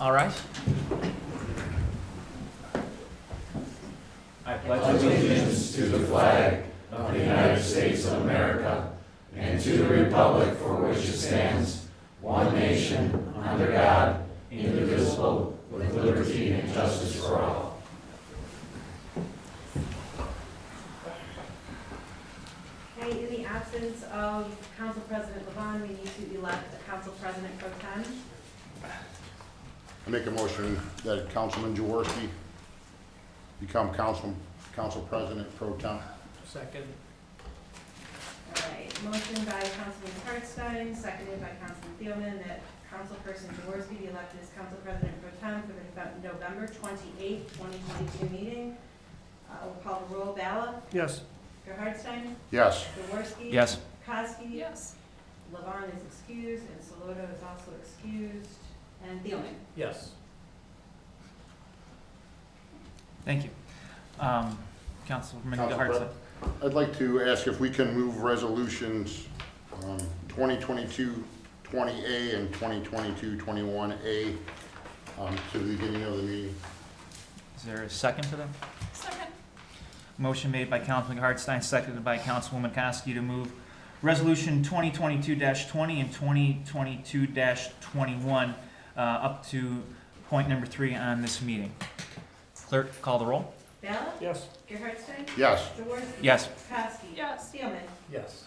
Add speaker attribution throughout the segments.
Speaker 1: All right. I pledge
Speaker 2: allegiance to the flag of the United States of America and to the republic for which it stands, one nation, under God, indivisible, with liberty and justice for all.
Speaker 3: Okay, in the absence of Council President Levon, we need to elect a Council President Pro Tem.
Speaker 4: I make a motion that Councilman Jaworski become council president pro tem.
Speaker 1: Second.
Speaker 3: All right, motion by Councilman Hartstein, seconded by Councilman Thielman, that Councilperson Jaworski be elected as Council President Pro Tem for the November 28th, 2022 meeting. We'll call the roll. Bala?
Speaker 5: Yes.
Speaker 3: Hartstein?
Speaker 4: Yes.
Speaker 3: Jaworski?
Speaker 1: Yes.
Speaker 3: Kosky?
Speaker 6: Yes.
Speaker 3: Levon is excused, and Saloto is also excused, and Thielman.
Speaker 5: Yes.
Speaker 1: Thank you. Councilman
Speaker 4: Council
Speaker 1: Hartstein.
Speaker 4: I'd like to ask if we can move resolutions 2022-20A and 2022-21A to the beginning of the meeting.
Speaker 1: Is there a second to that?
Speaker 6: Second.
Speaker 1: Motion made by Councilman Hartstein, seconded by Councilwoman Kosky to move Resolution 2022-20 and 2022-21 up to point number 3 on this meeting. Clerk, call the roll.
Speaker 3: Bala?
Speaker 5: Yes.
Speaker 3: Hartstein?
Speaker 4: Yes.
Speaker 3: Jaworski?
Speaker 1: Yes.
Speaker 3: Kosky?
Speaker 6: Yes.
Speaker 3: Thielman?
Speaker 5: Yes.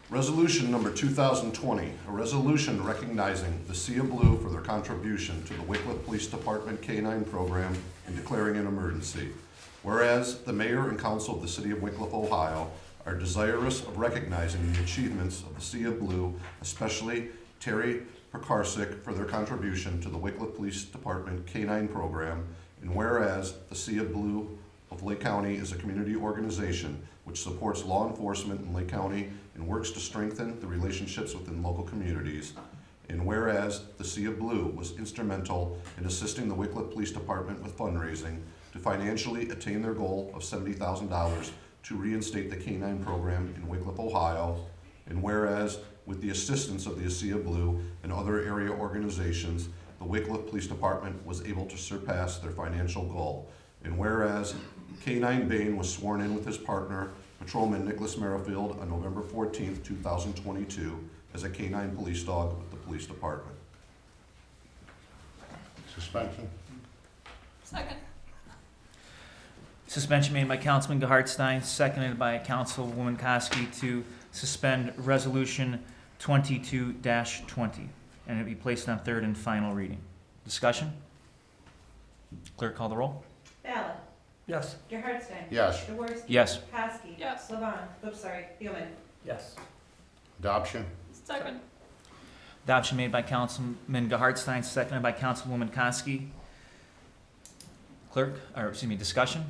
Speaker 7: Resolution number 2020, a resolution recognizing the Sea of Blue for their contribution to the Wickliffe Police Department K-9 program and declaring an emergency. Whereas the mayor and council of the city of Wickliffe, Ohio are desirous of recognizing the achievements of the Sea of Blue, especially Terry Pekarsic for their contribution to the Wickliffe Police Department K-9 program, and whereas the Sea of Blue of Lake County is a community organization which supports law enforcement in Lake County and works to strengthen the relationships within local communities. And whereas the Sea of Blue was instrumental in assisting the Wickliffe Police Department with fundraising to financially attain their goal of $70,000 to reinstate the K-9 program in Wickliffe, Ohio. And whereas with the assistance of the Sea of Blue and other area organizations, the Wickliffe Police Department was able to surpass their financial goal. And whereas K-9 Bain was sworn in with his partner, Patrolman Nicholas Merrifield, on November 14th, 2022, as a K-9 police dog with the police department.
Speaker 4: Suspension.
Speaker 6: Second.
Speaker 1: Suspension made by Councilman Hartstein, seconded by Councilwoman Kosky to suspend Resolution 22-20 and it be placed on third and final reading. Discussion? Clerk, call the roll.
Speaker 3: Bala?
Speaker 5: Yes.
Speaker 3: Hartstein?
Speaker 4: Yes.
Speaker 3: Jaworski?
Speaker 1: Yes.
Speaker 3: Kosky?
Speaker 6: Yes.
Speaker 3: Levon? Oops, sorry, Thielman?
Speaker 5: Yes.
Speaker 4: Adoption.
Speaker 6: Second.
Speaker 1: Adoption made by Councilman Hartstein, seconded by Councilwoman Kosky. Discussion?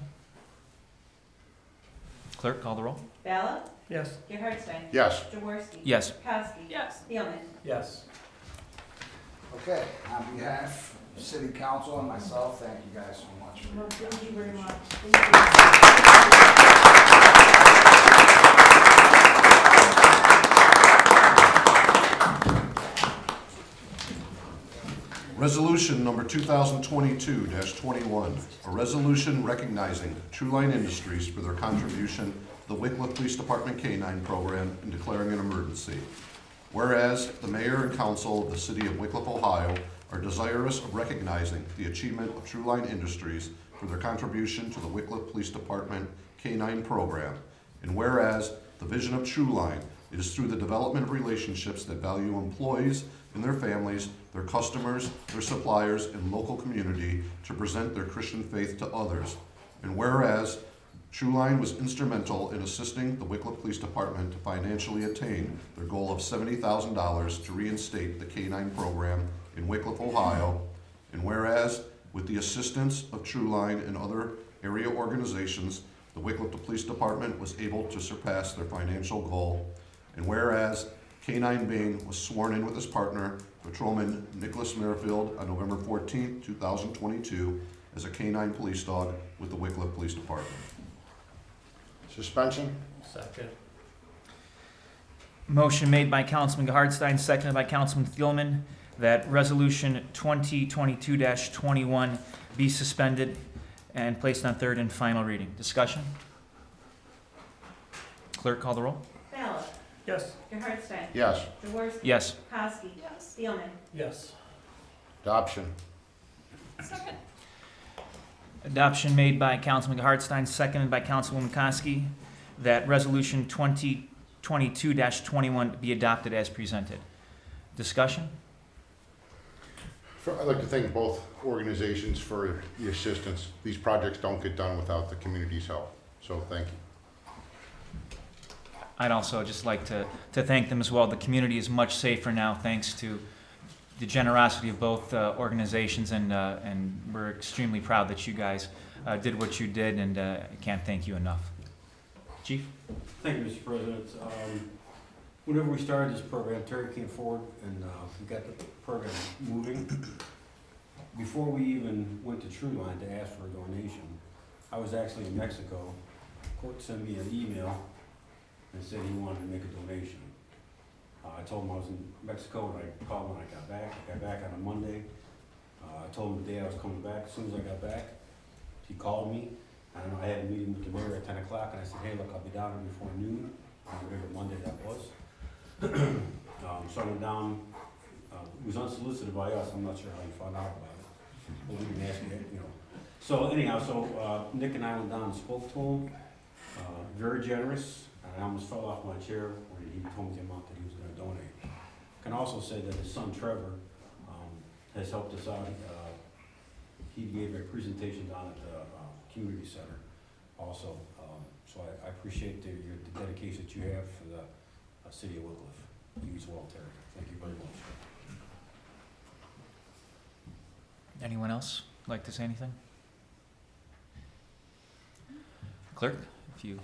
Speaker 1: Clerk, call the roll.
Speaker 3: Bala?
Speaker 5: Yes.
Speaker 3: Hartstein?
Speaker 4: Yes.
Speaker 3: Jaworski?
Speaker 1: Yes.
Speaker 3: Kosky?
Speaker 6: Yes.
Speaker 3: Thielman?
Speaker 5: Yes.
Speaker 8: Okay, on behalf of City Council and myself, thank you guys so much for your
Speaker 3: Thank you very much.
Speaker 7: Resolution number 2022-21, a resolution recognizing Truline Industries for their contribution to the Wickliffe Police Department K-9 program and declaring an emergency. Whereas the mayor and council of the city of Wickliffe, Ohio are desirous of recognizing the achievement of Truline Industries for their contribution to the Wickliffe Police Department K-9 program. And whereas the vision of Truline is through the development of relationships that value employees and their families, their customers, their suppliers, and local community to present their Christian faith to others. And whereas Truline was instrumental in assisting the Wickliffe Police Department to financially attain their goal of $70,000 to reinstate the K-9 program in Wickliffe, Ohio. And whereas with the assistance of Truline and other area organizations, the Wickliffe Police Department was able to surpass their financial goal. And whereas K-9 Bain was sworn in with his partner, Patrolman Nicholas Merrifield, on November 14, 2022, as a K-9 police dog with the Wickliffe Police Department.
Speaker 4: Suspension.
Speaker 5: Second.
Speaker 1: Motion made by Councilman Hartstein, seconded by Councilman Thielman that Resolution 2022-21 be suspended and placed on third and final reading. Discussion? Clerk, call the roll.
Speaker 3: Ballard.
Speaker 2: Yes.
Speaker 3: Hartstein.
Speaker 4: Yes.
Speaker 3: Jaworski.
Speaker 1: Yes.
Speaker 3: Kowski.
Speaker 6: Yes.
Speaker 3: Thielman.
Speaker 2: Yes.
Speaker 4: Adoption.
Speaker 6: Second.
Speaker 1: Adoption made by Councilman Hartstein, seconded by Councilwoman Kosky, that Resolution 2022-21 be adopted as presented. Discussion?
Speaker 4: I'd like to thank both organizations for the assistance. These projects don't get done without the community's help, so thank you.
Speaker 1: I'd also just like to thank them as well. The community is much safer now thanks to the generosity of both organizations, and we're extremely proud that you guys did what you did, and I can't thank you enough. Chief?
Speaker 5: Thank you, Mr. President. Whenever we started this program, Terry came forward and we got the program moving. Before we even went to True Line to ask for a donation, I was actually in Mexico. Court sent me an email and said he wanted to make a donation. I told him I was in Mexico, and I called when I got back. I got back on a Monday. I told him the day I was coming back. As soon as I got back, he called me. I had a meeting with the mayor at 10 o'clock, and I said, hey, look, I'll be down here before noon, whatever Monday that was. So I went down. It was unsolicited by us. I'm not sure how you found out about it. But we didn't ask you, you know. So anyhow, Nick and I went down and spoke to him. Very generous. I almost fell off my chair when he told me the amount that he was going to donate. I can also say that his son Trevor has helped us out. He gave a presentation down at the community center also. So I appreciate the dedication that you have for the city of Wycliffe. You as well, Terry. Thank you very much.
Speaker 1: Anyone else like to say anything? Clerk, if you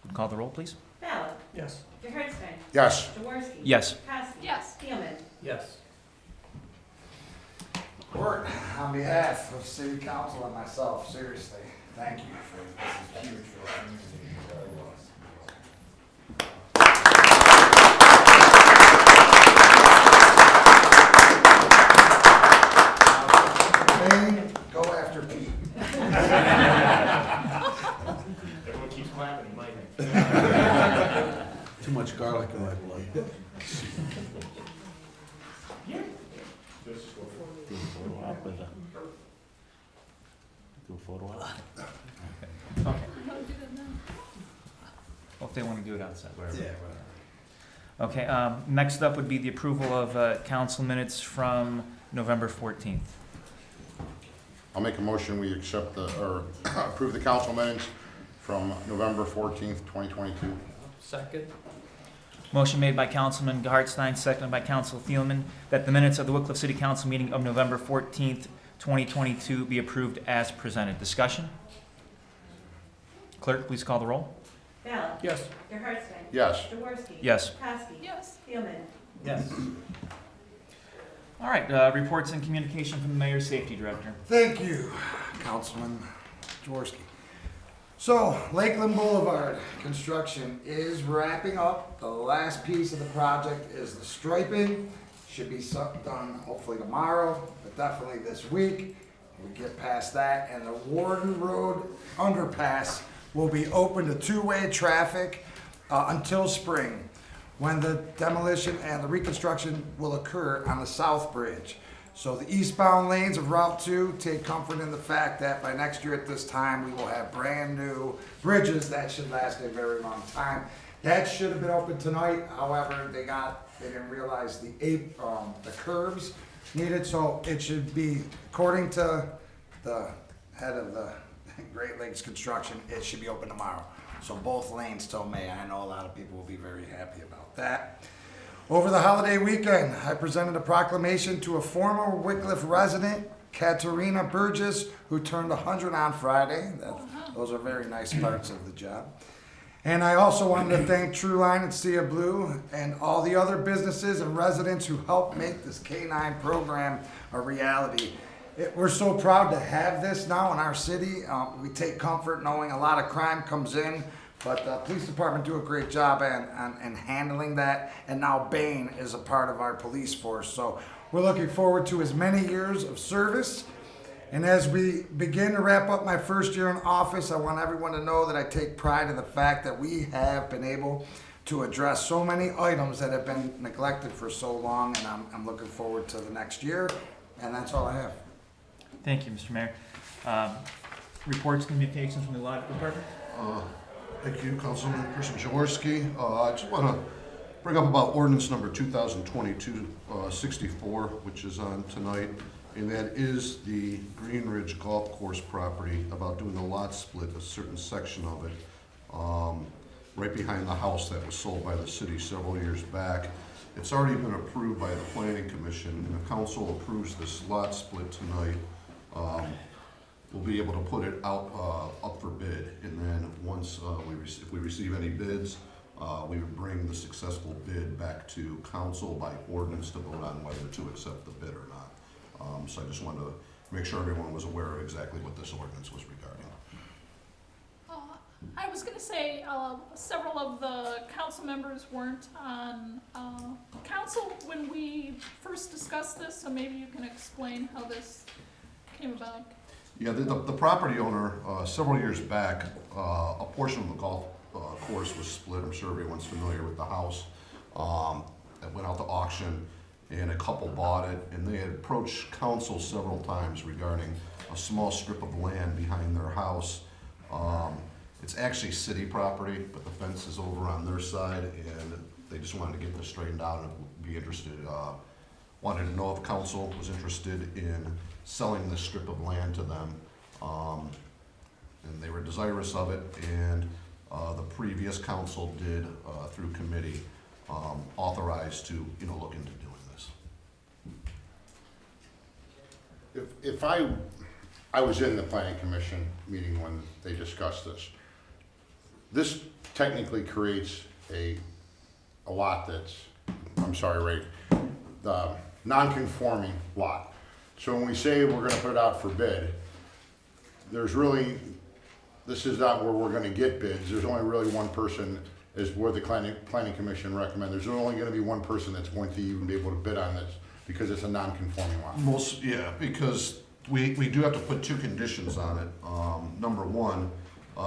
Speaker 1: would call the roll, please.
Speaker 3: Ballard.
Speaker 2: Yes.
Speaker 3: Hartstein.
Speaker 4: Yes.
Speaker 3: Jaworski.
Speaker 1: Yes.
Speaker 3: Kowski.
Speaker 6: Yes.
Speaker 3: Thielman.
Speaker 2: Yes.
Speaker 8: Court, on behalf of City Council and myself, seriously, thank you for this is huge for our community. It really was. Go after Pete.
Speaker 2: Everyone keeps clapping, you might.
Speaker 8: Too much garlic in my blood.
Speaker 1: Well, if they want to do it outside.
Speaker 8: Yeah.
Speaker 1: Okay, next up would be the approval of council minutes from November 14th.
Speaker 4: I'll make a motion, we accept or approve the council minutes from November 14th, 2022.
Speaker 2: Second.
Speaker 1: Motion made by Councilman Hartstein, seconded by Council Thielman, that the minutes of the Wycliffe City Council meeting of November 14th, 2022 be approved as presented. Discussion? Clerk, please call the roll.
Speaker 3: Ballard.
Speaker 2: Yes.
Speaker 3: Hartstein.
Speaker 4: Yes.
Speaker 3: Jaworski.
Speaker 1: Yes.
Speaker 3: Kowski.
Speaker 6: Yes.
Speaker 3: Thielman.
Speaker 2: Yes.
Speaker 1: All right, reports and communication from the Mayor's Safety Director.
Speaker 8: Thank you, Councilman Jaworski. So, Lakeland Boulevard construction is wrapping up. The last piece of the project is the striping. Should be done hopefully tomorrow, but definitely this week. We get past that, and the Warden Road underpass will be open to two-way traffic until spring, when the demolition and the reconstruction will occur on the South Bridge. So the eastbound lanes of Route 2 take comfort in the fact that by next year at this time, we will have brand new bridges that should last a very long time. That should have been open tonight, however, they didn't realize the curbs needed, so it should be, according to the head of the Great Lakes Construction, it should be open tomorrow. So both lanes till May. I know a lot of people will be very happy about that. Over the holiday weekend, I presented a proclamation to a former Wycliffe resident, Katerina Burgess, who turned 100 on Friday. Those are very nice parts of the job. And I also wanted to thank True Line and Sea of Blue and all the other businesses and residents who helped make this K-9 program a reality. We're so proud to have this now in our city. We take comfort knowing a lot of crime comes in, but the police department do a great job in handling that. And now Bain is a part of our police force. So We're looking forward to his many years of service. And as we begin to wrap up my first year in office, I want everyone to know that I take pride in the fact that we have been able to address so many items that have been neglected for so long, and I'm looking forward to the next year, and that's all I have.
Speaker 1: Thank you, Mr. Mayor. Reports, communications from the law department?
Speaker 7: Thank you, Councilman-Person Jaworski. I just want to bring up about ordinance number 2022-64, which is on tonight, and that is the Green Ridge Golf Course property, about doing a lot split, a certain section of it, right behind the house that was sold by the city several years back. It's already been approved by the Planning Commission, and the council approves this lot split tonight. We'll be able to put it out, up for bid, and then once if we receive any bids, we would bring the successful bid back to council by ordinance to vote on whether to accept the bid or not. So I just wanted to make sure everyone was aware of exactly what this ordinance was regarding.
Speaker 6: I was gonna say, several of the council members weren't on, council when we first discussed this, so maybe you can explain how this came about.
Speaker 7: Yeah, the property owner, several years back, a portion of the golf course was split. I'm sure everyone's familiar with the house. It went out to auction, and a couple bought it, and they had approached council several times regarding a small strip of land behind their house. It's actually city property, but the fence is over on their side, and they just wanted to get this straightened out and be interested. Wanted to know if council was interested in selling this strip of land to them. And they were desirous of it, and the previous council did, through committee, authorize to, look into doing this.
Speaker 4: If I was in the planning commission meeting when they discussed this. This technically creates a lot that's, I'm sorry, Ray, the non-conforming lot. So when we say we're gonna put it out for bid, there's really, this is not where we're gonna get bids. There's only really one person, is where the planning commission recommend. There's only gonna be one person that's going to even be able to bid on this because it's a non-conforming lot.
Speaker 7: Because we do have to put two conditions on it. Number one,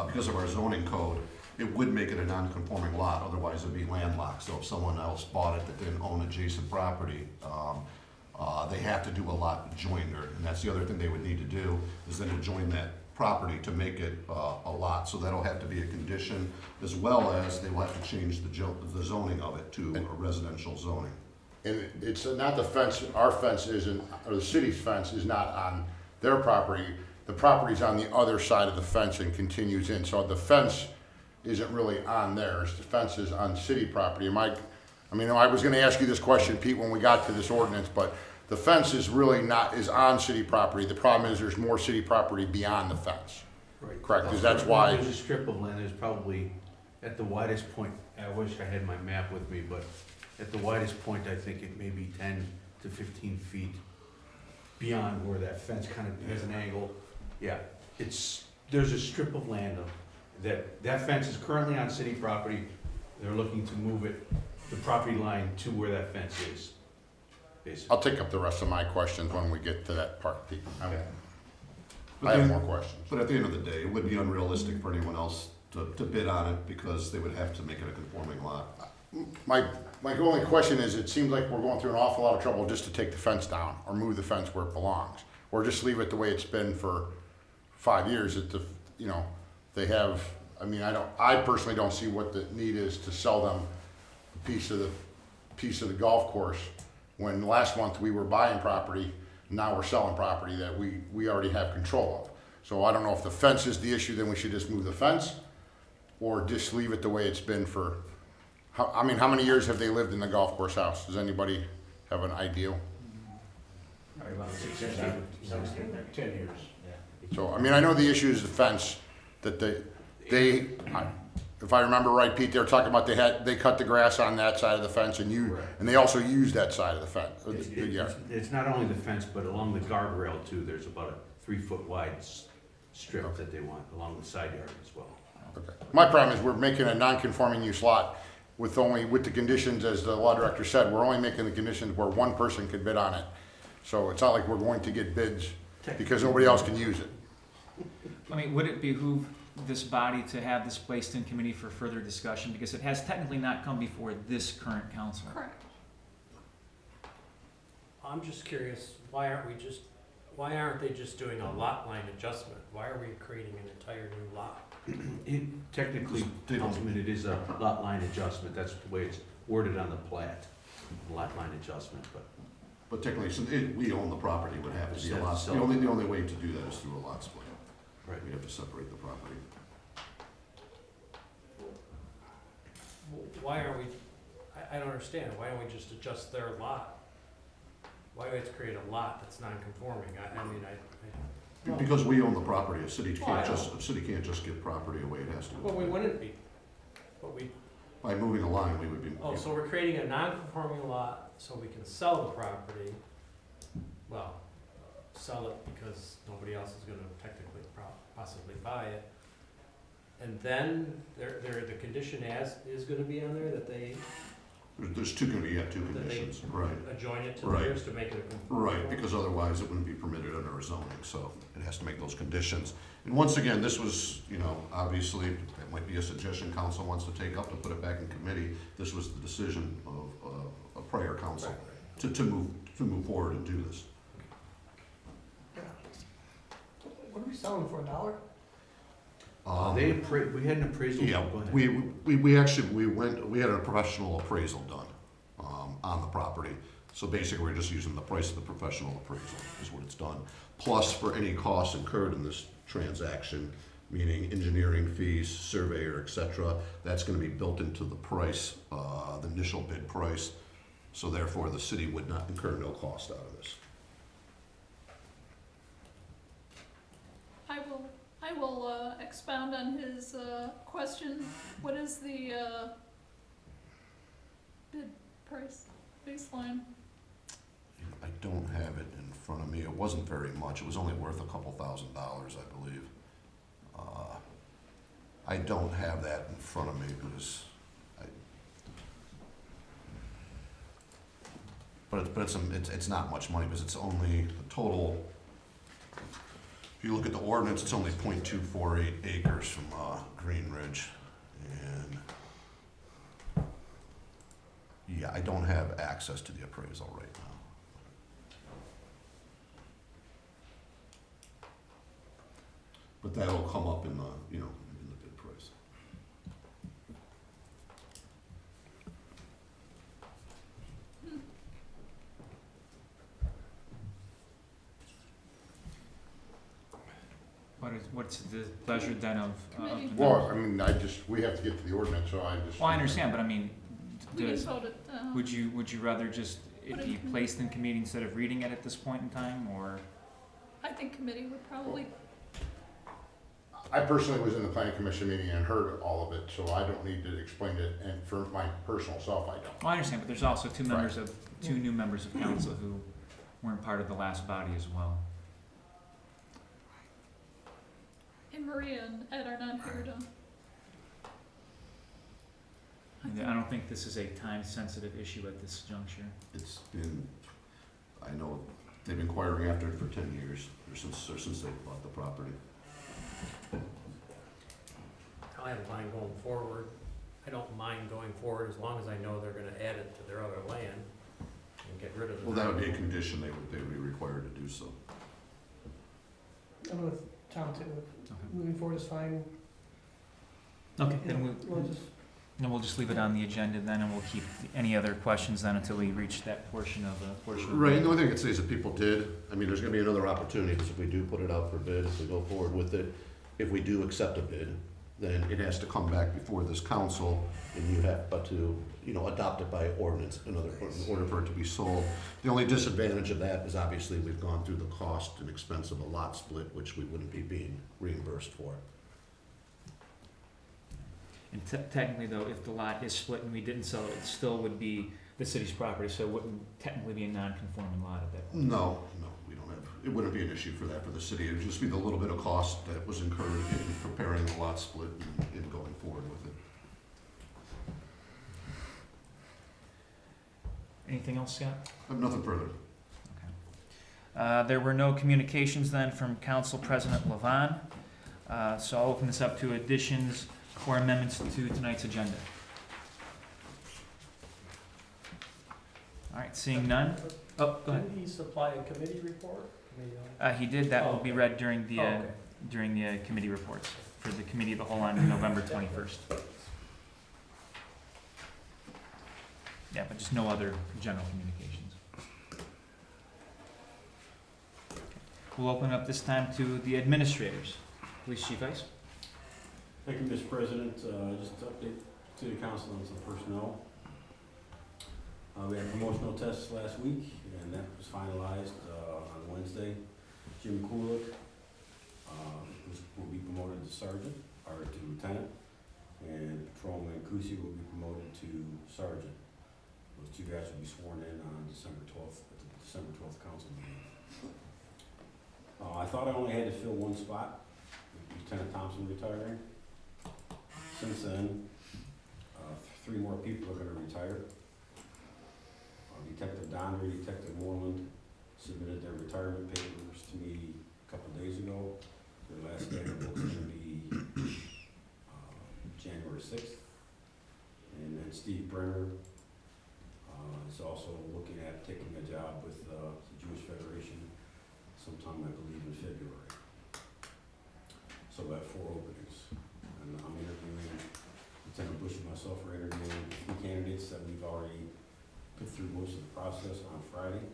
Speaker 7: because of our zoning code, it would make it a non-conforming lot, otherwise it'd be landlocked. So if someone else bought it that didn't own adjacent property, they have to do a lot joinder, and that's the other thing they would need to do, is then adjoin that property to make it a lot. So that'll have to be a condition, as well as they will have to change the zoning of it to a residential zoning.
Speaker 4: And it's not the fence, our fence isn't, or the city's fence is not on their property. The property's on the other side of the fence and continues in. So the fence isn't really on theirs. The fence is on city property. I was gonna ask you this question, Pete, when we got to this ordinance, but the fence is really not, is on city property. The problem is there's more city property beyond the fence.
Speaker 9: Right.
Speaker 4: Correct, because that's why.
Speaker 9: There's a strip of land, there's probably, at the widest point, I wish I had my map with me, but at the widest point, I think it may be 10 to 15 feet beyond where that fence kind of has an angle. Yeah, there's a strip of land that fence is currently on city property. They're looking to move it, the property line to where that fence is, basically.
Speaker 4: I'll take up the rest of my questions when we get to that part, Pete. I
Speaker 7: But
Speaker 4: have
Speaker 7: then-
Speaker 4: more questions.
Speaker 7: But at the end of the day, it would be unrealistic for anyone else to bid on it, because they would have to make it a conforming lot.
Speaker 4: My only question is, it seems like we're going through an awful lot of trouble just to take the fence down or move the fence where it belongs. Or just leave it the way it's been for 5 years. They have, I personally don't see what the need is to sell them a piece of the golf course when last month we were buying property, now we're selling property that we already have control of. So I don't know if the fence is the issue, then we should just move the fence or just leave it the way it's been for, how many years have they lived in the golf course house? Does anybody have an idea?
Speaker 9: Probably about 10 years.
Speaker 4: So, I know the issue is the fence, that if I remember right, Pete, they were talking about they cut the grass on that side of the fence and they also used that side of the fence.
Speaker 9: It's not only the fence, but along the guardrail too, there's about a 3-foot wide strip that they want along the side yard as well.
Speaker 4: Okay. My problem is we're making a non-conforming use lot with the conditions, as the law director said, we're only making the conditions where one person could bid on it. So it's not like we're going to get bids because nobody else can use it.
Speaker 1: I mean, would it behoove this body to have this placed in committee for further discussion? Because it has technically not come before this current council.
Speaker 6: Correct.
Speaker 10: I'm just curious, why aren't they just doing a lot line adjustment? Why are we creating an entire new lot?
Speaker 9: Technically, Councilman, it is a lot line adjustment, that's the way it's worded on the plat, lot line adjustment, but.
Speaker 7: But technically, since we own the property, it would have to be a lot,
Speaker 9: So-
Speaker 7: the only way to do that is through a lot split.
Speaker 9: Right.
Speaker 7: We'd have to separate the property.
Speaker 10: Why aren't we, I don't understand, why don't we just adjust their lot? Why do we have to create a lot that's non-conforming? I mean,
Speaker 7: Because we own the property, a city
Speaker 10: Well, I
Speaker 7: can't just give property away, it has to.
Speaker 10: well, we wouldn't be, but we,
Speaker 7: By moving a line, we would be.
Speaker 10: oh, so we're creating a non-conforming lot so we can sell the property. Well, sell it because nobody else is gonna technically possibly buy it. And then the condition is gonna be on there that they
Speaker 7: There's two conditions, right.
Speaker 10: adjoin it to
Speaker 7: Right.
Speaker 10: theirs to make it a conforming.
Speaker 7: Right, because otherwise it wouldn't be permitted under our zoning, so it has to make those conditions. And once again, this was, obviously, it might be a suggestion council wants to take up to put it back in committee. This was the decision of a prior council
Speaker 10: Right.
Speaker 7: to move forward and do this.
Speaker 11: What are we selling for, $1?
Speaker 9: We had an appraisal.
Speaker 7: Yeah,
Speaker 9: Go ahead.
Speaker 7: we actually, we had a professional appraisal done, on the property. So basically, we're just using the price of the professional appraisal is what it's done. Plus for any costs incurred in this transaction, meaning engineering fees, surveyor, et cetera, that's gonna be built into the price, the initial bid price. So therefore, the city would not incur no cost out of this.
Speaker 6: I will expound on his question. What is the bid price baseline?
Speaker 7: I don't have it in front of me. It wasn't very much. It was only worth a couple $1,000, I believe. I don't have that in front of me because but it's not much money because it's only the total. If you look at the ordinance, it's only 0.248 acres from Green Ridge, and yeah, I don't have access to the appraisal right now. But that'll come up in the, in the bid price.
Speaker 1: What's the pleasure then of
Speaker 6: Committee.
Speaker 1: the
Speaker 4: Well,
Speaker 1: members?
Speaker 4: we have to get to the ordinance, so I just.
Speaker 1: Well, I understand, but I mean,
Speaker 6: We can
Speaker 1: does,
Speaker 6: vote it,
Speaker 1: would you rather just
Speaker 6: Put
Speaker 1: it
Speaker 6: it
Speaker 1: be
Speaker 6: in committee.
Speaker 1: placed in committee instead of reading it at this point in time, or?
Speaker 6: I think committee would probably,
Speaker 4: I personally was in the planning commission meeting and heard all of it, so I don't need to explain it, and for my personal self, I don't.
Speaker 1: Well, I understand, but there's also two new members of council who weren't part of the last body as well.
Speaker 6: and Maria and Ed are not here to.
Speaker 1: I don't think this is a time-sensitive issue at this juncture.
Speaker 7: It's been, I know, they've been inquiring after it for 10 years, or since they bought the property.
Speaker 10: I don't mind going forward. I don't mind going forward as long as I know they're gonna add it to their other land and get rid of it.
Speaker 7: Well, that would be a condition, they would be required to do so.
Speaker 11: I'm with Tom too. Moving forward is fine.
Speaker 1: Okay,
Speaker 11: You know,
Speaker 1: then we'll just leave it on the agenda then, and we'll keep any other questions then until we reach that portion of the.
Speaker 7: Right, and the only thing I could say is if people did, there's gonna be another opportunity, because if we do put it out for bid, if we go forward with it, if we do accept a bid, then it has to come back before this council, and you have to, adopt it by ordinance, in order for it to be sold. The only disadvantage of that is obviously we've gone through the cost and expense of a lot split, which we wouldn't be being reimbursed for.
Speaker 1: And technically though, if the lot is split and we didn't sell it, it still would be the city's property, so it wouldn't technically be a non-conforming lot at that point.
Speaker 7: No, we don't have, it wouldn't be an issue for that for the city, it would just be the little bit of cost that was incurred in preparing the lot split and going forward with it.
Speaker 1: Anything else, Scott?
Speaker 7: I have nothing further.
Speaker 1: Okay. There were no communications then from Council President Levon. So I'll open this up to additions or amendments to tonight's agenda. All right, seeing none. Oh, go ahead.
Speaker 10: Didn't he supply a committee report?
Speaker 1: He did. That will be
Speaker 10: okay.
Speaker 1: read during the
Speaker 10: Okay.
Speaker 1: committee reports for the committee of the whole on November 21st. Yeah, but just no other general communications. We'll open up this time to the administrators. Police Chief Ice.
Speaker 5: Thank you, Mr. President. Just to update to the council on some personnel. We had promotional tests last week, and that was finalized on Wednesday. Jim Kulik will be promoted to sergeant, or to lieutenant, and Patrolman Kusi will be promoted to sergeant. Those two guys will be sworn in on December 12th, at the December 12th council meeting. I thought I only had to fill one spot, with Lieutenant Thompson retiring. Since then, 3 more people are gonna retire. Detective Donner, Detective Moreland submitted their retirement papers to me a couple of days ago. Their last day of work is gonna be January 6th. And then Steve Brenner is also looking at taking a job with the Jewish Federation sometime, I believe, in February. So I have 4 openings. And I'm interviewing, Lieutenant Bush and myself are interviewing 3 candidates that we've already put through most of the process on Friday.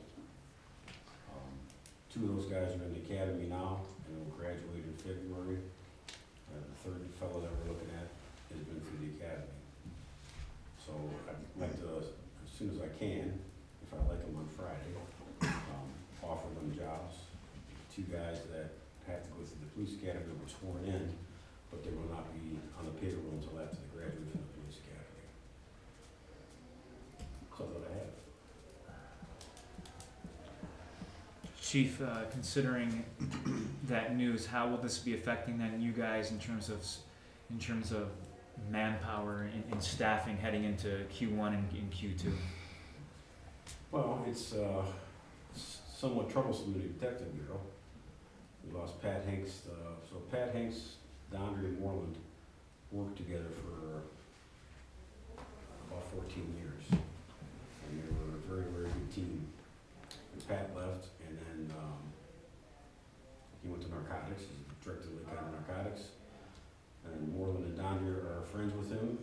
Speaker 5: 2 of those guys are in the academy now and will graduate in February. The 3rd fellow that we're looking at has been through the academy. So I'd like to, as soon as I can, if I like them on Friday, offer them jobs. 2 guys that have to go through the police academy were sworn in, but they will not be on the payroll until after they graduate from the police academy. That's what I have.
Speaker 1: Chief, considering that news, how will this be affecting then you guys in terms of manpower and staffing heading into Q1 and Q2?
Speaker 5: Well, it's somewhat troublesome in the detective bureau. We lost Pat Hanks. So Pat Hanks, Dondry, and Moreland worked together for about 14 years. And they were a very, very good team. And Pat left, and then he went to narcotics. He's director of Lake County Narcotics. And Moreland and Dondry are friends with him,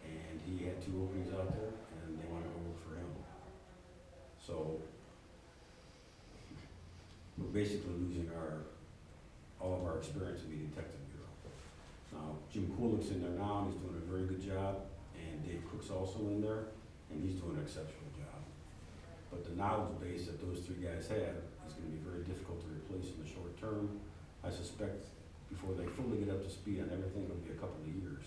Speaker 5: and he had 2 openings out there, and they wanted to work for him. So we're basically losing all of our experience in the detective bureau. Now, Jim Kulik's in there now, and he's doing a very good job, and Dave Cook's also in there, and he's doing an exceptional job. But the knowledge base that those 3 guys have is gonna be very difficult to replace in the short term. I suspect before they fully get up to speed on everything, it'll be a couple of years.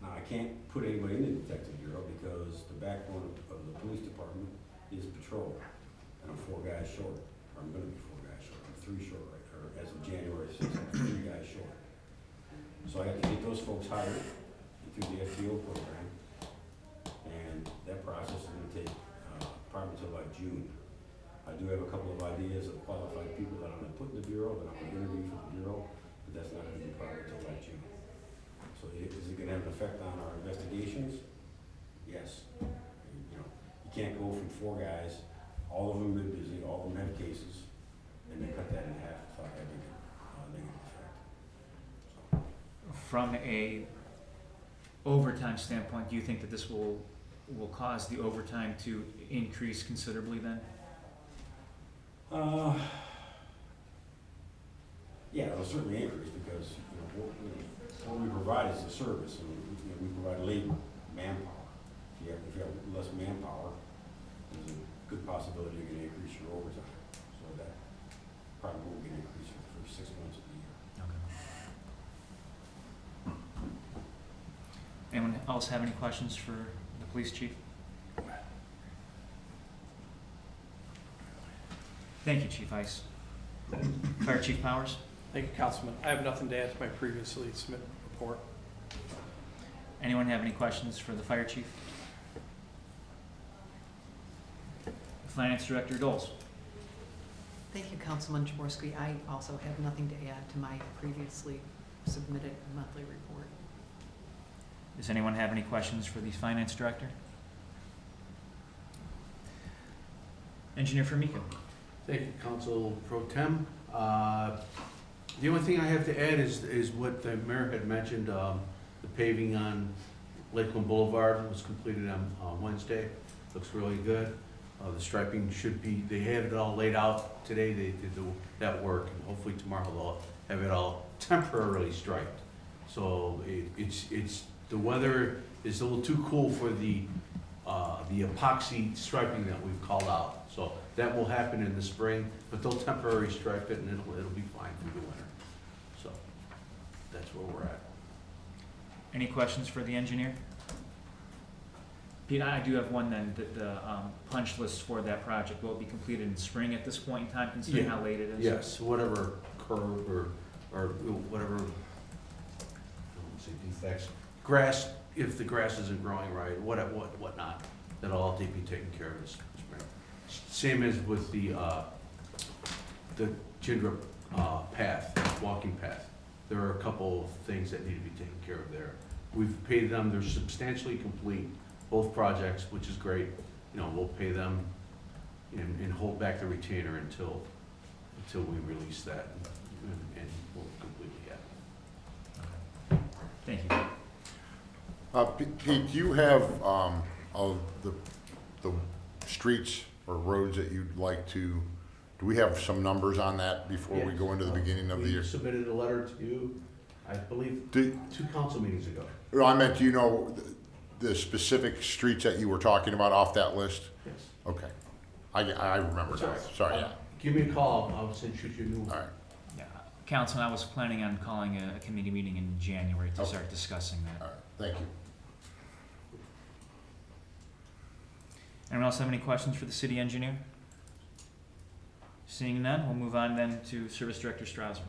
Speaker 5: Now, I can't put anybody in the detective bureau because the backbone of the police department is patrol, and I'm 4 guys short, or I'm gonna be 4 guys short, I'm 3 short, right, or as of January 6th, I'm 3 guys short. So I have to get those folks hired through the FTO program, and that process is gonna take probably until like June. I do have a couple of ideas of qualified people that I'm gonna put in the bureau, that I'm gonna interview for the bureau, but that's not gonna be probably until like June. So is it gonna have an effect on our investigations? Yes. You know, you can't go from 4 guys, all of them been busy, all of them have cases, and then cut that in half without having a negative effect. So.
Speaker 1: From a overtime standpoint, do you think that this will cause the overtime to increase considerably then?
Speaker 5: Yeah, it'll certainly increase because what we provide is a service, and we provide labor, manpower. If you have less manpower, there's a good possibility you're going to increase your overtime. So that probably won't get increased for the first 6 months of the year.
Speaker 1: Okay. Anyone else have any questions for the police chief? Thank you, Chief Ice. Fire Chief Powers?
Speaker 11: Thank you, Councilman. I have nothing to add to my previously submitted report.
Speaker 1: Anyone have any questions for the fire chief? Finance Director Doles.
Speaker 12: Thank you, Councilman Jaworski. I also have nothing to add to my previously submitted monthly report.
Speaker 1: Does anyone have any questions for the finance director? Engineer Formica.
Speaker 9: Thank you, Council Pro Tem. The only thing I have to add is what the mayor had mentioned, the paving on Lakeland Boulevard was completed on Wednesday. Looks really good. The striping should be, they have it all laid out today. They did that work, and hopefully tomorrow they'll have it all temporarily striped. So it's the weather is a little too cool for the epoxy striping that we've called out. So that will happen in the spring, but they'll temporarily stripe it, and it'll be fine through the winter. So that's where we're at.
Speaker 1: Any questions for the engineer? Pete, I do have one then, the punch list for that project, will it be completed in spring at this point in time, considering
Speaker 9: Yeah.
Speaker 1: how late it is?
Speaker 9: Yes, whatever curve or whatever, I don't want to say defects, grass, if the grass isn't growing right, whatnot, that'll all be taken care of this spring. Same as with the Gindra path, walking path. There are a couple of things that need to be taken care of there. We've paid them, they're substantially complete, both projects, which is great. You know, we'll pay them and hold back the retainer until we release that and we'll completely have it.
Speaker 1: Thank you.
Speaker 4: Pete, do you have of the streets or roads that you'd like to, do we have some numbers on that before we go into the beginning of the year?
Speaker 9: We submitted a letter to you, I believe, 2 council meetings ago.
Speaker 4: I meant, do you know the specific streets that you were talking about off that list?
Speaker 9: Yes.
Speaker 4: Okay. I remember that. Sorry, yeah.
Speaker 9: Give me a call, I'll shoot you a new one.
Speaker 4: All right.
Speaker 1: Yeah, Councilman, I was planning on calling a committee meeting in January to
Speaker 4: Okay.
Speaker 1: start discussing that.
Speaker 4: All right, thank you.
Speaker 1: Anyone else have any questions for the city engineer? Seeing none, we'll move on then to Service Director Strauser.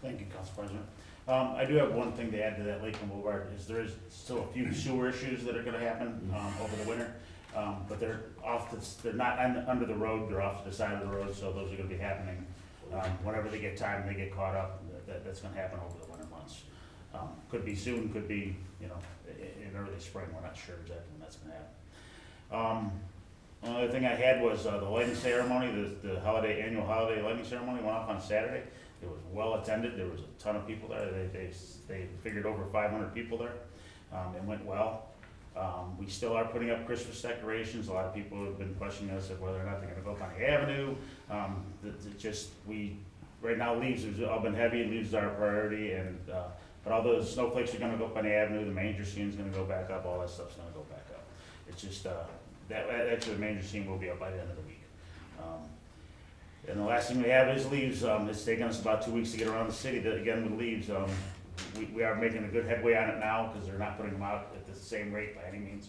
Speaker 13: Thank you, Council President. I do have one thing to add to that Lakeland Boulevard, is there is still a few sewer issues that are gonna happen, over the winter. But they're they're not under the road, they're off to the side of the road, so those are gonna be happening. Whenever they get time, they get caught up, that's gonna happen over the winter months. Could be soon, could be, in early spring, we're not sure exactly when that's gonna happen. Another thing I had was, the lighting ceremony, the annual holiday lighting ceremony went off on Saturday. It was well attended, there was a ton of people there, they figured over 500 people there. It went well. We still are putting up Christmas decorations. A lot of people have been questioning us of whether or not they're gonna go up on the avenue. Right now leaves have all been heavy, leaves are a priority, but all those snowflakes are gonna go up on the avenue, the manger scene's gonna go back up, all that stuff's gonna go back up. It's just, actually the manger scene will be up by the end of the week. And the last thing we have is leaves. It's taken us about 2 weeks to get around the city, again with leaves. We are making a good headway on it now, because they're not putting them out at the same rate by any means.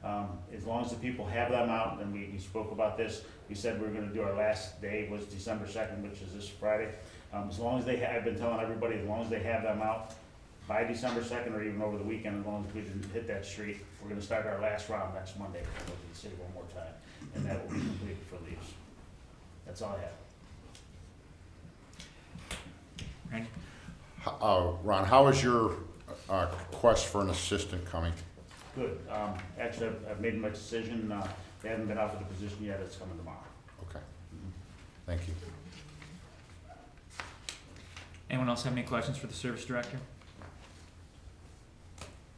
Speaker 13: As long as the people have them out, and we spoke about this, we said we were gonna do our last day was December 2nd, which is this Friday. As long as I've been telling everybody, as long as they have them out by December 2nd or even over the weekend, as long as we didn't hit that street, we're gonna start our last round next Monday. We'll go to the city one more time, and that will be completed for leaves. That's all I have.
Speaker 1: Randy?
Speaker 4: Ron, how is your quest for an assistant coming?
Speaker 13: Good. Actually, I've made my decision. They haven't been offered the position yet. It's coming tomorrow.
Speaker 4: Okay, thank you.
Speaker 1: Anyone else have any questions for the Service Director?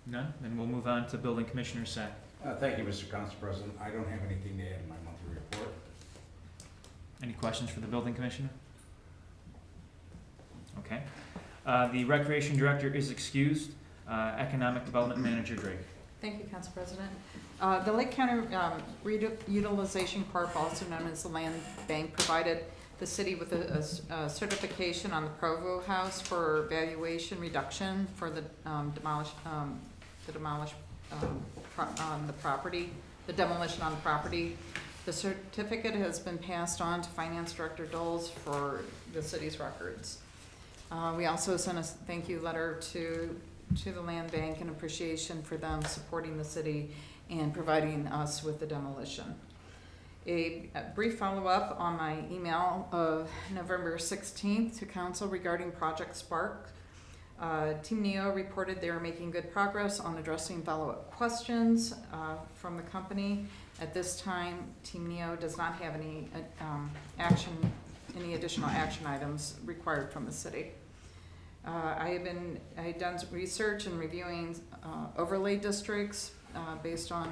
Speaker 1: None? Then we'll move on to Building Commissioner Sack.
Speaker 14: Thank you, Mr. Council President. I don't have anything to add in my monthly report.
Speaker 1: Any questions for the Building Commissioner? Okay. The Recreation Director is excused. Economic Development Manager Drake.
Speaker 12: Thank you, Council President. The Lake County Reutilization Corp., also known as the Land Bank, provided the city with a certification on the Provo House for valuation reduction for the demolition on the property. The certificate has been passed on to Finance Director Doles for the city's records. We also sent a thank you letter to the Land Bank in appreciation for them supporting the city and providing us with the demolition. A brief follow-up on my email of November 16th to council regarding Project Spark. Team NEO reported they are making good progress on addressing follow-up questions from the company. At this time, Team NEO does not have any additional action items required from the city. I had done some research and reviewing overlay districts based on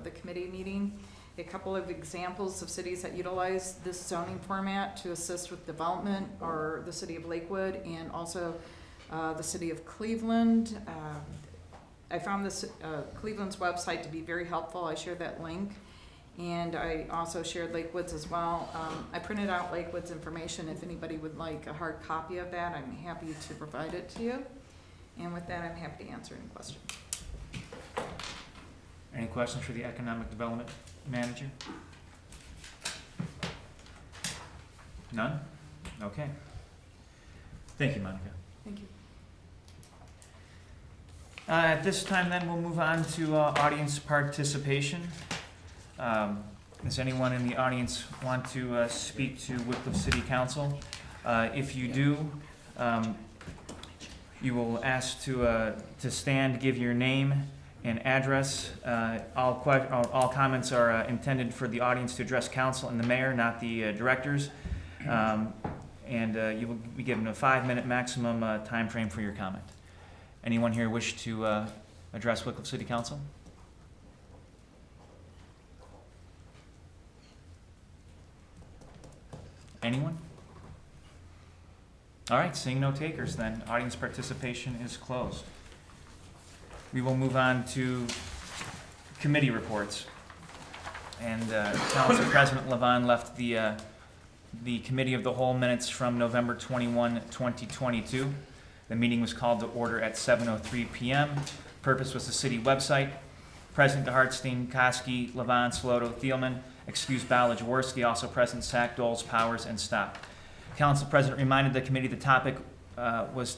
Speaker 12: the committee meeting. A couple of examples of cities that utilize this zoning format to assist with development are the city of Lakewood and also the city of Cleveland. I found this Cleveland's website to be very helpful. I shared that link, and I also shared Lakewood's as well. I printed out Lakewood's information. If anybody would like a hard copy of that, I'm happy to provide it to you. And with that, I'm happy to answer any questions.
Speaker 1: Any questions for the Economic Development Manager? None? Okay. Thank you, Monica.
Speaker 12: Thank you.
Speaker 1: At this time, then, we'll move on to audience participation. Does anyone in the audience want to speak to Wycliffe City Council? If you do, you will ask to stand, give your name and address. All comments are intended for the audience to address council and the mayor, not the directors. And you will be given a 5-minute maximum time frame for your comment. Anyone here wish to address Wycliffe City Council? Anyone? All right, seeing no takers, then audience participation is closed. We will move on to committee reports. And Council President Levon left the Committee of the Whole minutes from November 21, 2022. The meeting was called to order at 7:03 p.m. Purpose was the city website. President DeHartstein, Koski, Levon, Sloto, Thielman, excused Bala, Jaworski, also present, Sack, Doles, Powers, and Stopp. Council President reminded the committee the topic was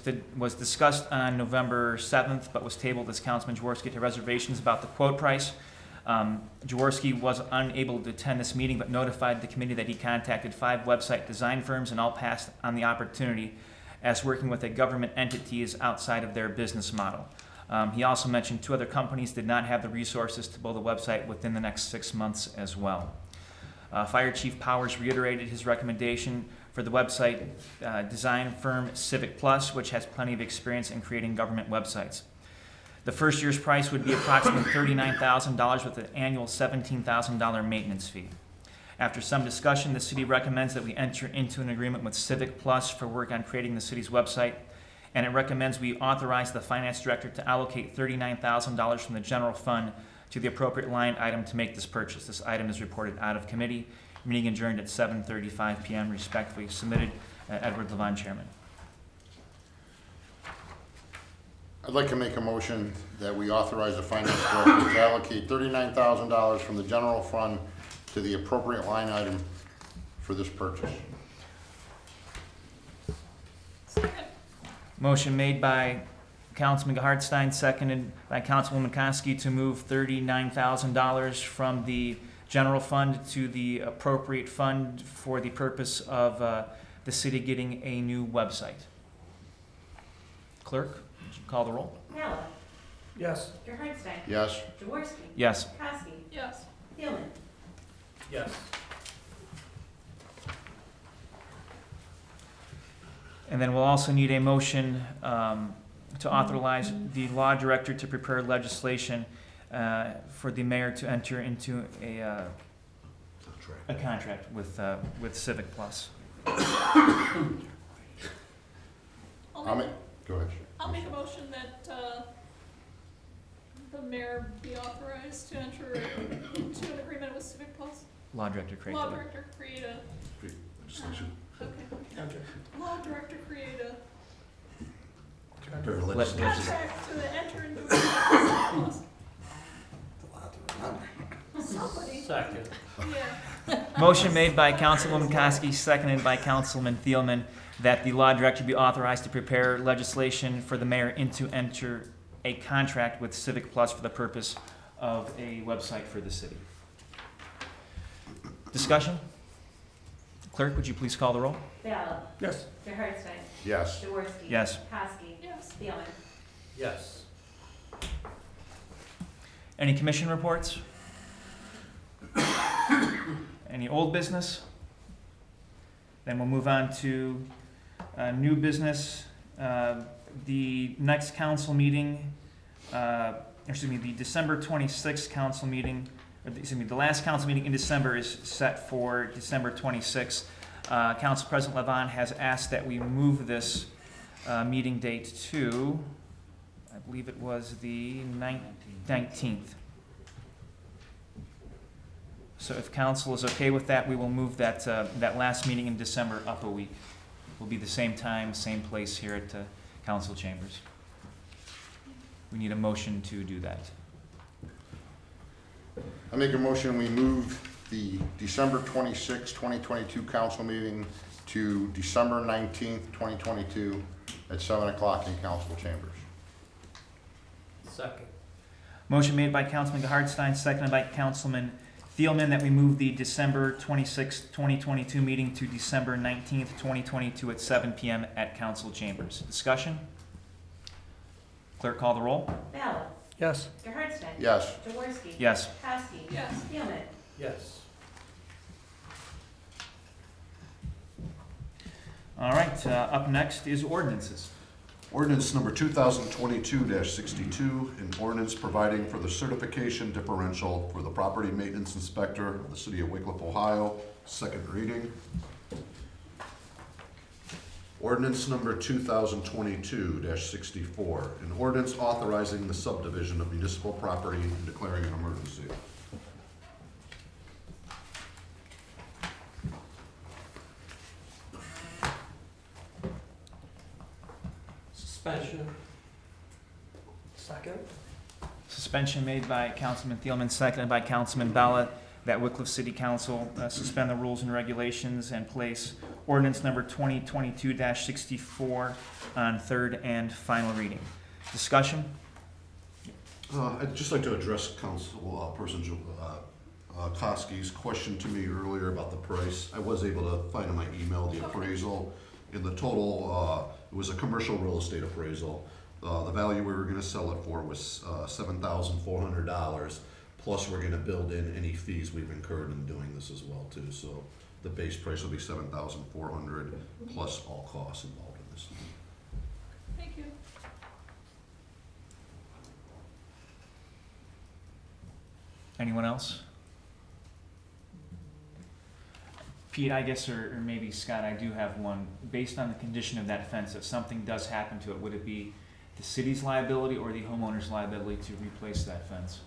Speaker 1: discussed on November 7th, but was tabled as Councilman Jaworski had reservations about the quote price. Jaworski was unable to attend this meeting, but notified the committee that he contacted 5 website design firms and all passed on the opportunity, as working with a government entity is outside of their business model. He also mentioned 2 other companies did not have the resources to build a website within the next 6 months as well. Fire Chief Powers reiterated his recommendation for the website design firm Civic Plus, which has plenty of experience in creating government websites. The first year's price would be approximately $39,000 with an annual $17,000 maintenance fee. After some discussion, the city recommends that we enter into an agreement with Civic Plus for work on creating the city's website, and it recommends we authorize the finance director to allocate $39,000 from the general fund to the appropriate line item to make this purchase. This item is reported out of committee. Meeting adjourned at 7:35 p.m. Respectfully submitted, Edward Levon, Chairman.
Speaker 4: I'd like to make a motion that we authorize the finance director to allocate $39,000 from the general fund to the appropriate line item for this purchase.
Speaker 6: Second.
Speaker 1: Motion made by Councilman Hartstein, seconded by Councilwoman Koski to move $39,000 from the general fund to the appropriate fund for the purpose of the city getting a new website. Clerk, would you call the roll?
Speaker 3: Mallon.
Speaker 11: Yes.
Speaker 3: Hartstein.
Speaker 4: Yes?
Speaker 3: Jaworski.
Speaker 1: Yes.
Speaker 3: Koski.
Speaker 6: Yes.
Speaker 3: Thielman.
Speaker 10: Yes.
Speaker 1: And then we'll also need a motion to authorize the law director to prepare legislation for the mayor to enter into a contract with Civic Plus.
Speaker 4: Go ahead.
Speaker 6: I'll make a motion that the mayor be authorized to enter into an agreement with Civic Plus.
Speaker 1: Law director create.
Speaker 6: Law director create a.
Speaker 7: Legislation.
Speaker 6: Okay. Law director create a
Speaker 7: Prepare legislation.
Speaker 6: contract to enter into a Civic Plus. Somebody.
Speaker 10: Second.
Speaker 6: Yeah.
Speaker 1: Motion made by Councilwoman Koski, seconded by Councilman Thielman, that the law director be authorized to prepare legislation for the mayor to enter a contract with Civic Plus for the purpose of a website for the city. Discussion? Clerk, would you please call the roll?
Speaker 3: Ballot.
Speaker 11: Yes.
Speaker 3: Gerhardstein.
Speaker 4: Yes.
Speaker 3: Jaworski.
Speaker 1: Yes.
Speaker 3: Kowski.
Speaker 6: Yes.
Speaker 3: Thielman.
Speaker 10: Yes.
Speaker 1: Any commission reports? Any old business? Then we'll move on to new business. The next council meeting, the December 26th council meeting, the last council meeting in December is set for December 26th. Council President Levon has asked that we move this meeting date to, I believe it was the 19th. So if council is okay with that, we will move that, that last meeting in December up a week. Will be the same time, same place here at council chambers. We need a motion to do that.
Speaker 4: I make a motion, we move the December 26, 2022 council meeting to December 19th, 2022 at 7 o'clock in council chambers.
Speaker 10: Second.
Speaker 1: Motion made by Councilman Gerhardstein, seconded by Councilman Thielman, that we move the December 26, 2022 meeting to December 19th, 2022 at 7 p.m. at council chambers. Discussion? Clerk, call the roll.
Speaker 3: Ballot.
Speaker 11: Yes.
Speaker 3: Gerhardstein.
Speaker 4: Yes.
Speaker 3: Jaworski.
Speaker 1: Yes.
Speaker 3: Kowski.
Speaker 6: Yes.
Speaker 3: Thielman.
Speaker 10: Yes.
Speaker 1: All right, up next is ordinances.
Speaker 7: Ordinance number 2022-62, an ordinance providing for the certification differential for the property maintenance inspector of the city of Wickliffe, Ohio. Second reading. Ordinance number 2022-64, an ordinance authorizing the subdivision of municipal property and declaring an emergency.
Speaker 10: Suspension. Second.
Speaker 1: Suspension made by Councilman Thielman, seconded by Councilman Ballot, that Wickliffe City Council suspend the rules and regulations and place ordinance number 2022-64 on third and final reading. Discussion?
Speaker 7: I'd just like to address Councilperson Kowski's question to me earlier about the price. I was able to find in my email the appraisal. In the total, it was a commercial real estate appraisal. The value we were gonna sell it for was $7,400. Plus, we're gonna build in any fees we've incurred in doing this as well too. So the base price will be $7,400 plus all costs involved in this.
Speaker 6: Thank you.
Speaker 1: Anyone else? Pete, I guess, or maybe Scott, I do have one. Based on the condition of that fence, if something does happen to it, would it be the city's liability or the homeowner's liability to replace that fence?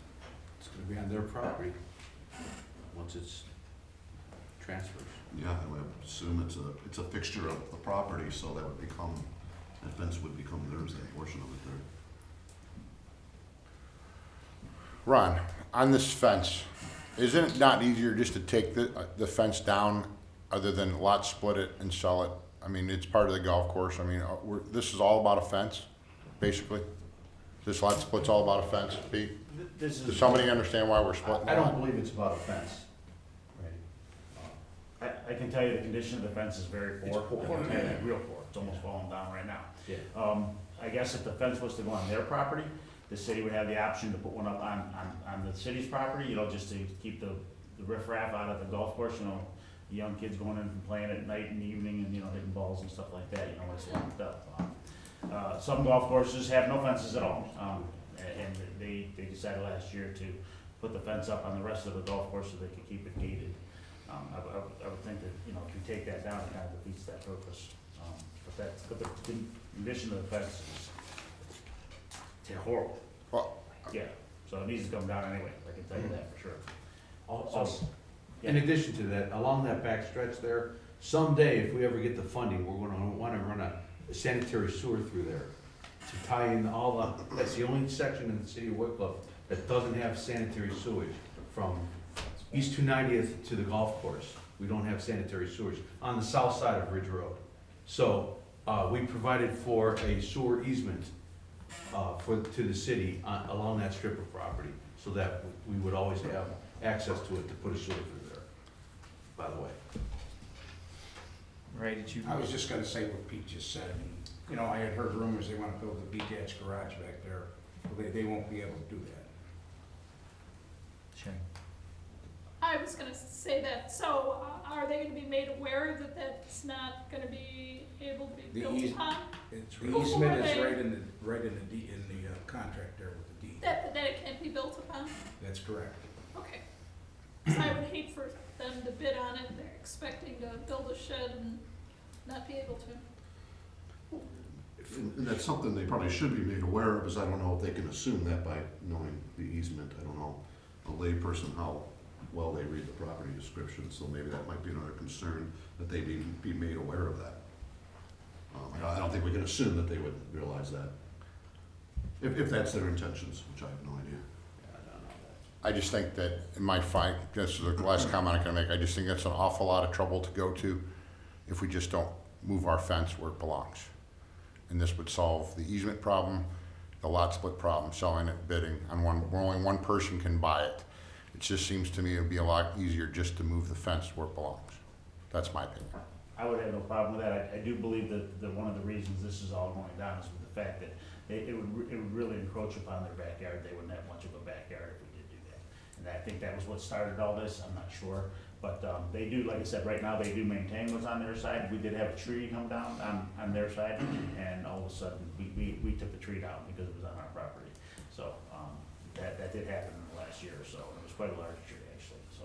Speaker 9: It's gonna be on their property, once it's transfers.
Speaker 7: Yeah, I would assume it's a fixture of the property, so that would become, that fence would become theirs, that portion of it there.
Speaker 4: Ron, on this fence, isn't it not easier just to take the fence down other than lot split it and sell it? I mean, it's part of the golf course. I mean, this is all about a fence, basically? This lot split's all about a fence, Pete?
Speaker 13: This
Speaker 4: Does
Speaker 13: is,
Speaker 4: somebody understand why we're splitting the
Speaker 9: I don't
Speaker 4: lot?
Speaker 9: believe it's about a fence.
Speaker 13: I can tell you the condition of the fence is very poor.
Speaker 9: It's poor.
Speaker 13: I can tell you that real poor. It's almost falling down right now.
Speaker 9: Yeah.
Speaker 13: I guess if the fence was to go on their property, the city would have the option to put one up on the city's property, you know, just to keep the riffraff out of the golf course, you know, the young kids going in and playing at night and evening and, you know, hitting balls and stuff like that, you know, it's locked up. Some golf courses have no fences at all, and they decided last year to put the fence up on the rest of the golf course so they could keep it gated. I would think that, you know, if you take that down, it kind of defeats that purpose. But the condition of the fence is horrible.
Speaker 4: Well,
Speaker 13: Yeah, so it needs to come down anyway, I can tell you that for sure.
Speaker 9: Also, in addition to that, along that back stretch there, someday, if we ever get the funding, we're gonna wanna run a sanitary sewer through there to tie in that's the only section in the city of Wickliffe that doesn't have sanitary sewage from East 290th to the golf course. We don't have sanitary sewage on the south side of Ridge Road. So, we provided for a sewer easement to the city along that strip of property, so that we would always have access to it to put a sewer through there. by the way.
Speaker 1: Ray, did you?
Speaker 14: I was just gonna say what Pete just said. You know, I had heard rumors they wanna build a detached garage back there. Well, they won't be able to do that.
Speaker 1: Sure.
Speaker 6: I was gonna say that, so are they gonna be made aware that that's not gonna be able to be
Speaker 14: The
Speaker 6: built
Speaker 14: eas-
Speaker 6: upon?
Speaker 14: The
Speaker 6: Before
Speaker 14: easement is
Speaker 6: they-
Speaker 14: right in the contract there with the deed.
Speaker 6: That it can't be built upon?
Speaker 14: That's correct.
Speaker 6: Okay. 'Cause I would hate for them to bid on it, they're expecting to build a shed and not be able to.
Speaker 7: And that's something they probably should be made aware of, is I don't know if they can assume that by knowing the easement. I don't know a layperson how well they read the property description, so maybe that might be another concern, that they be made aware of that. I don't think we can assume that they would realize that, if that's their intentions, which I have no idea.
Speaker 9: Yeah, I don't know that.
Speaker 4: I just think that in my fight, this is the last comment I'm gonna make, I just think that's an awful lot of trouble to go to if we just don't move our fence where it belongs. And this would solve the easement problem, the lot split problem, selling it, bidding on one, where only one person can buy it. It just seems to me it'd be a lot easier just to move the fence where it belongs. That's my opinion.
Speaker 13: I would have no problem with that. I do believe that one of the reasons this is all going down is with the fact that it would really encroach upon their backyard. They wouldn't have much of a backyard if we did do that. And I think that was what started all this. I'm not sure. But they do, like I said, right now they do maintain what's on their side. We did have a tree come down on their side, and all of a sudden we took the tree down because it was on our property. So that did happen in the last year or so. It was quite a large tree actually. So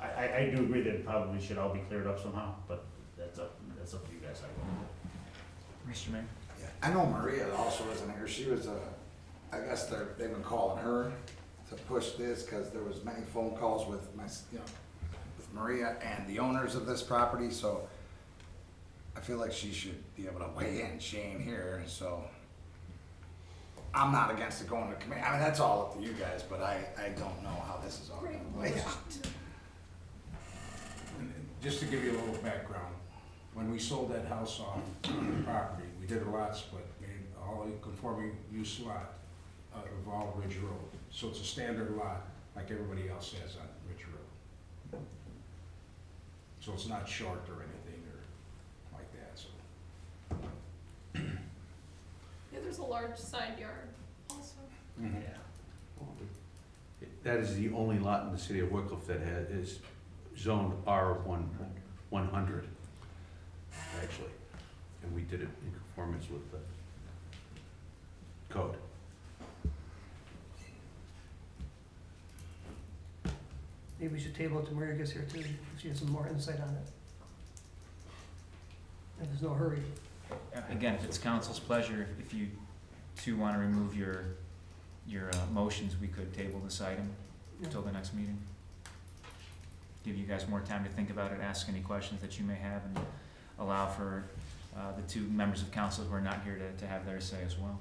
Speaker 13: I do agree that it probably should all be cleared up somehow, but that's up to you guys.
Speaker 1: Mr. Mayor?
Speaker 8: Yeah, I know Maria also isn't here. She was I guess they've been calling her to push this because there was many phone calls with with Maria and the owners of this property, so I feel like she should be able to weigh in. She ain't here, so I'm not against it going to committee. I mean, that's all up to you guys, but I don't know how this is all going to play out.
Speaker 14: And just to give you a little background, when we sold that house off on the property, we did a lot split, made all a conforming use lot out of all Ridge Road. So it's a standard lot like everybody else has on Ridge Road. So it's not short or anything or like that, so.
Speaker 6: Yeah, there's a large side yard also.
Speaker 13: Yeah.
Speaker 9: That is the only lot in the city of Wickliffe that is zoned R100, actually. And we did it in conformance with the code.
Speaker 15: Maybe we should table it to Maria gets here too, if she has some more insight on it. And there's no hurry.
Speaker 1: Again, if it's council's pleasure, if you two want to remove your motions, we could table this item until the next meeting. Give you guys more time to think about it, ask any questions that you may have, and allow for the two members of council who are not here to have their say as well.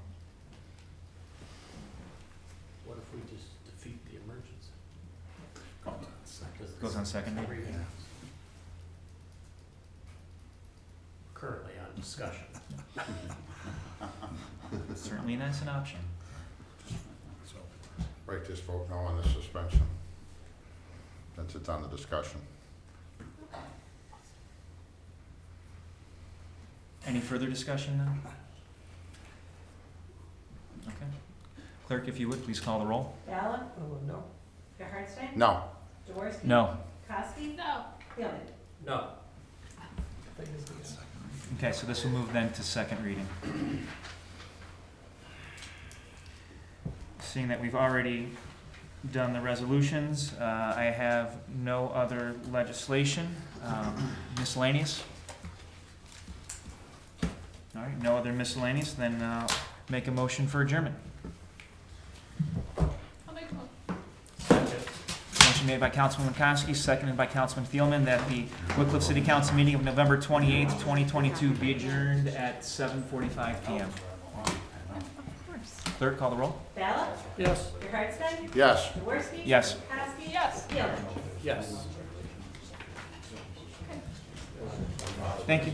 Speaker 10: What if we just defeat the emergency?
Speaker 1: Goes on second reading.
Speaker 10: Yeah. Currently on discussion.
Speaker 1: Certainly that's an option.
Speaker 4: Right, just vote no on the suspension, since it's on the discussion.
Speaker 1: Any further discussion then? Okay. Clerk, if you would, please call the roll.
Speaker 3: Allen?
Speaker 15: Oh, no.
Speaker 3: Gerhardstein?
Speaker 4: No.
Speaker 3: Jaworski?
Speaker 1: No.
Speaker 3: Kowski?
Speaker 6: No.
Speaker 3: Thielman?
Speaker 10: No.
Speaker 1: Okay, so this will move then to second reading. Seeing that we've already done the resolutions, I have no other legislation. Miscellaneous? All right, no other miscellaneous, then make a motion for adjournment.
Speaker 6: I'll make a motion.
Speaker 1: Motion made by Councilman McCoskey, seconded by Councilman Thielman, that the Wickliffe City Council meeting of November 28th, 2022 be adjourned at 7:45 p.m. Clerk, call the roll.
Speaker 3: Ballot?
Speaker 15: Yes.
Speaker 3: Gerhardstein?
Speaker 4: Yes.
Speaker 3: Jaworski?
Speaker 1: Yes.
Speaker 3: Kowski?
Speaker 6: Yes.
Speaker 3: Thielman?
Speaker 10: Yes.
Speaker 1: Thank you.